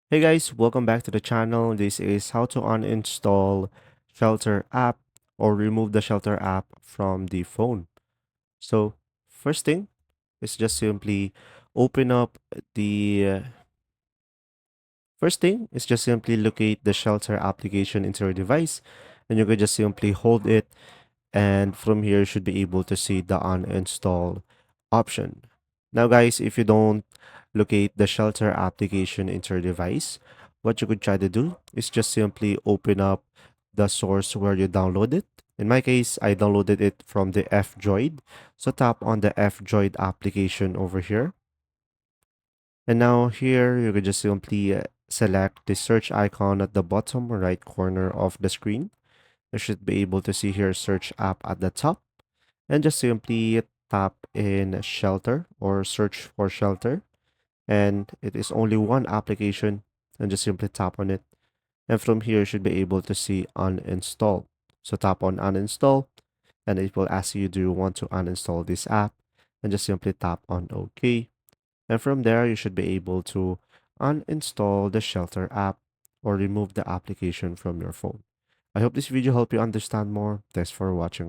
Hey guys, welcome back to the channel. This is how to uninstall Shelter app or remove the Shelter app from the phone. So, first thing is just simply open up the first thing is just simply locate the Shelter application into your device, and you can just simply hold it, and from here you should be able to see the uninstall option. Now guys, if you don't locate the Shelter application into your device, what you could try to do is just simply open up the source where you download it. In my case, I downloaded it from the F-Droid. So tap on the F-Droid application over here. And now here, you could just simply select the search icon at the bottom right corner of the screen. You should be able to see here search app at the top, and just simply tap in Shelter or search for Shelter, and it is only one application, and just simply tap on it, and from here you should be able to see uninstall. So tap on uninstall, and it will ask you, do you want to uninstall this app, and just simply tap on OK, and from there you should be able to uninstall the Shelter app or remove the application from your phone. I hope this video helped you understand more. Thanks for watching.